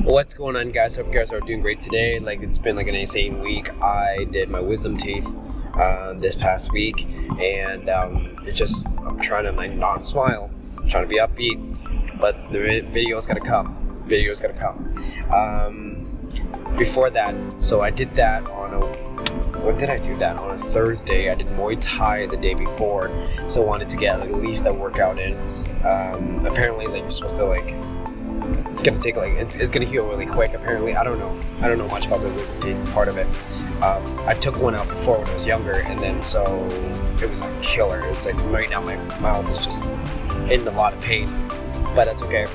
What's going on, guys? Hope you guys are doing great today. Like, it's been like an insane week. I did my wisdom teeth this past week, and I'm trying to like not smile, trying to be upbeat, but the video's gonna come. Before that, so I did that when did I do that? On a Thursday. I did Muay Thai the day before, so I wanted to get like, at least that workout in. Apparently, like, you're supposed to like, it's gonna take like, it's gonna heal really quick. Apparently, I don't know much about the wisdom teeth part of it. I took one out before when I was younger, and then so it was a killer. It's like right now my mouth is just in a lot of pain, but that's okay.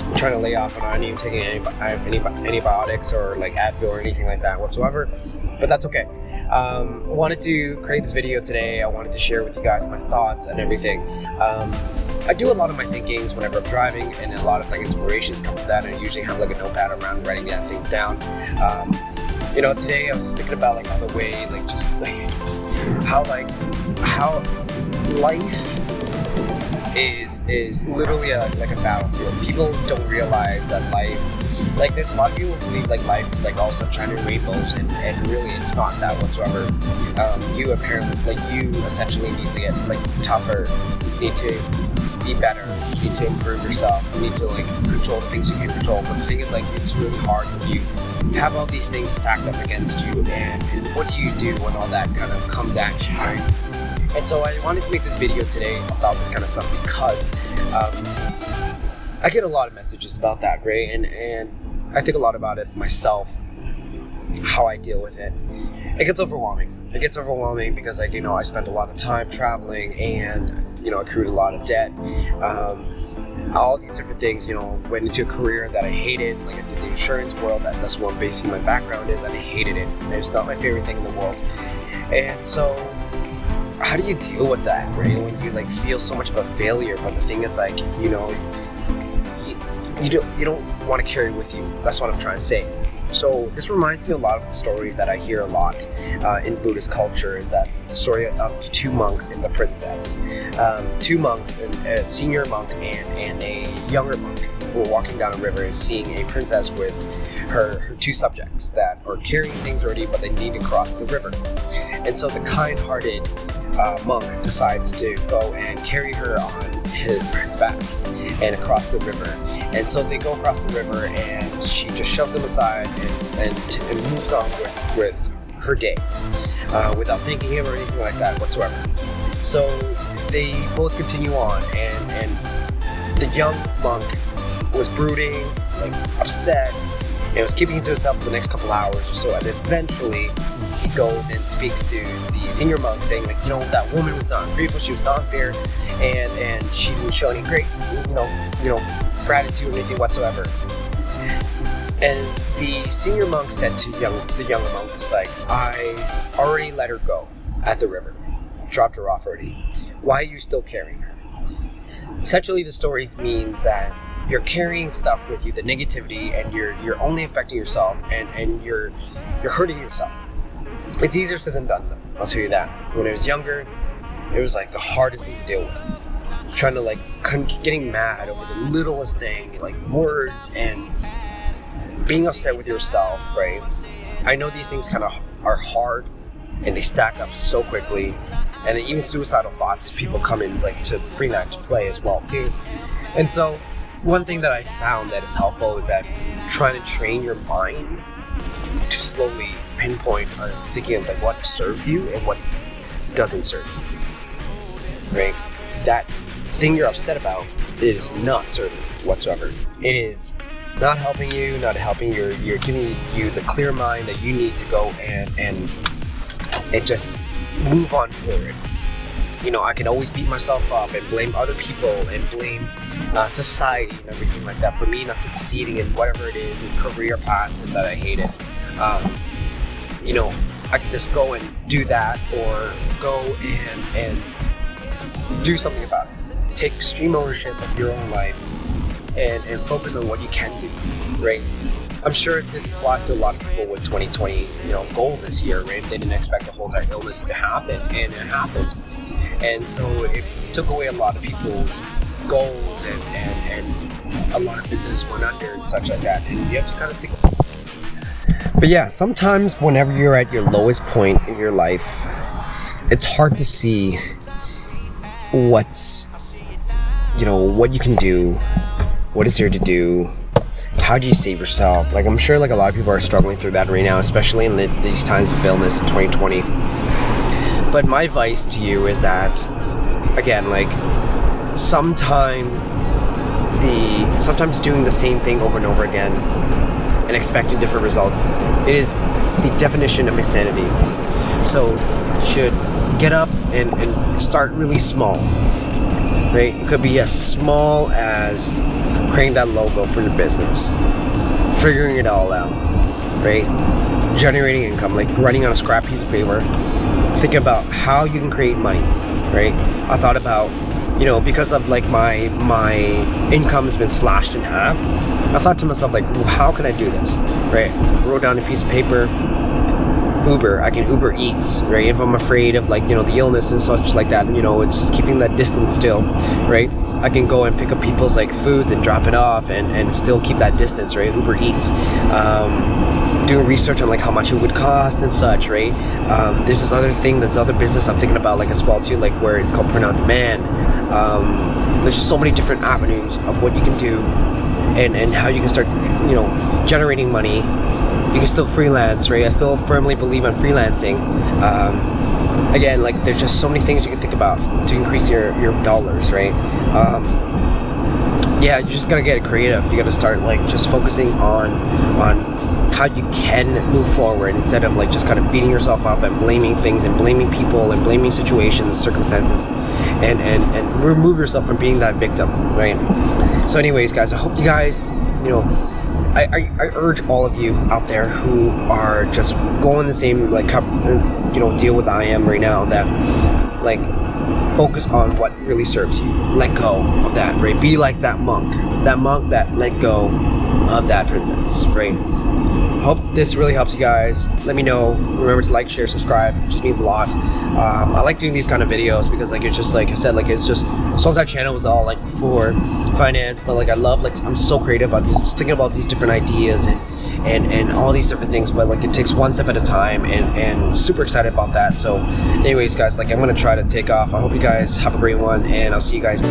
I'm trying to lay off, and I'm not even taking any antibiotics or like Advil or anything like that whatsoever, but that's okay. I wanted to create this video today. I wanted to share with you guys my thoughts and everything. I do a lot of my thinkings whenever I'm driving, and a lot of like inspirations come from that. I usually have like a notepad around writing down things down. Today I was just thinking about like how the way, like just like how life is literally like a battlefield. People don't realize that life, like there's a lot of people who believe like life is like all sunshine and rainbows, and really it's not that whatsoever. You essentially need to get like tougher. You need to be better. You need to improve yourself. You need to like control the things you can control. But the thing is, like, it's really hard when you have all these things stacked up against you, and what do you do when all that kind of comes at you, right? And so I wanted to make this video today about this kind of stuff because I get a lot of messages about that, right? And I think a lot about it myself, how I deal with it. It gets overwhelming. Because I spent a lot of time traveling, and accrued a lot of debt. All these different things, went into a career that I hated. Like, I did the insurance world. That's what basically my background is, and I hated it. It's not my favorite thing in the world. And so, how do you deal with that, right? When you like feel so much of a failure, but the thing is, like, you don't want to carry it with you. That's what I'm trying to say. So this reminds me a lot of the stories that I hear a lot in Buddhist culture. Is that the story of two monks and the princess. Two monks, a senior monk and a younger monk, who were walking down a river and seeing a princess with her two subjects that are carrying things already, but they need to cross the river. And so the kind-hearted monk decides to go and carry her on his back and across the river. And so they go across the river, and she just shoves him aside and moves on with her day without thanking him or anything like that whatsoever. So they both continue on, and the young monk was brooding, like upset, and was keeping it to himself for the next couple hours or so. And eventually he goes and speaks to the senior monk, saying, like, that woman was not ungrateful, she was not fair, and she didn't show any great, gratitude or anything whatsoever. And the senior monk said to the younger monk, was like, I already let her go at the river, dropped her off already. Why are you still carrying her? Essentially, the story means that you're carrying stuff with you, the negativity, and you're only affecting yourself, and you're hurting yourself. It's easier said than done, though. I'll tell you that. When I was younger, it was like the hardest thing to deal with. Trying to like getting mad over the littlest thing, like words, and being upset with yourself, right? I know these things kind of are hard, and they stack up so quickly, and then even suicidal thoughts, people come in like to bring that into play as well too. And so one thing that I found that is helpful is that trying to train your mind to slowly pinpoint on thinking of like what serves you and what doesn't serve you, right? That thing you're upset about is not serving you whatsoever. It is not helping you, you're giving you the clear mind that you need to go and just move on forward. I can always beat myself up and blame other people and blame society and everything like that for me not succeeding in whatever it is in career path that I hated. I could just go and do that, or go and do something about it. Take extreme ownership of your own life and focus on what you can do, right? I'm sure this applies to a lot of people with 2020, goals this year, right? They didn't expect the whole entire illness to happen, and it happened. And so it took away a lot of people's goals and a lot of businesses went under and such like that, and you have to kind of think. But yeah, sometimes whenever you're at your lowest point in your life, it's hard to see what you can do, what is there to do, how do you save yourself. Like, I'm sure like a lot of people are struggling through that right now, especially in these times of illness in 2020. But my advice to you is that, again, like sometimes doing the same thing over and over again and expecting different results, it is the definition of insanity. So you should get up and start really small, right? It could be as small as creating that logo for your business, figuring it all out, right? Generating income, like writing on a scrap piece of paper, thinking about how you can create money, right? I thought about, because of like my income has been slashed in half, I thought to myself, like, well, how can I do this, right? I wrote down a piece of paper. I can Uber Eats, right? If I'm afraid of like, the illness and such like that, it's keeping that distance still, right? I can go and pick up people's like food and drop it off and still keep that distance, right? Uber Eats. Doing research on like how much it would cost and such, right? There's this other business I'm thinking about like as well too, like where it's called print on demand. There's so many different avenues of what you can do and how you can start, generating money. You can still freelance, right? I still firmly believe in freelancing. Again, like there's just so many things you can think about to increase your dollars, right? Yeah, you just gotta get creative. You gotta start like just focusing on how you can move forward instead of like just kind of beating yourself up and blaming things and blaming people and blaming situations, circumstances, and remove yourself from being that victim, right? So anyways, guys, I hope you guys, I urge all of you out there who are just going the same like deal with I am right now, that like focus on what really serves you. Let go of that, right? Be like that monk that let go of that princess, right? Hope this really helps you guys. Let me know. Remember to like, share, subscribe. It just means a lot. I like doing these kind of videos because like it's just like I said, like it's just, as long as that channel was all like for finance, but like I love, like I'm so creative about just thinking about these different ideas and all these different things, but like it takes one step at a time and super excited about that. So anyways, guys, like I'm gonna try to take off. I hope you guys have a great one, and I'll see you guys.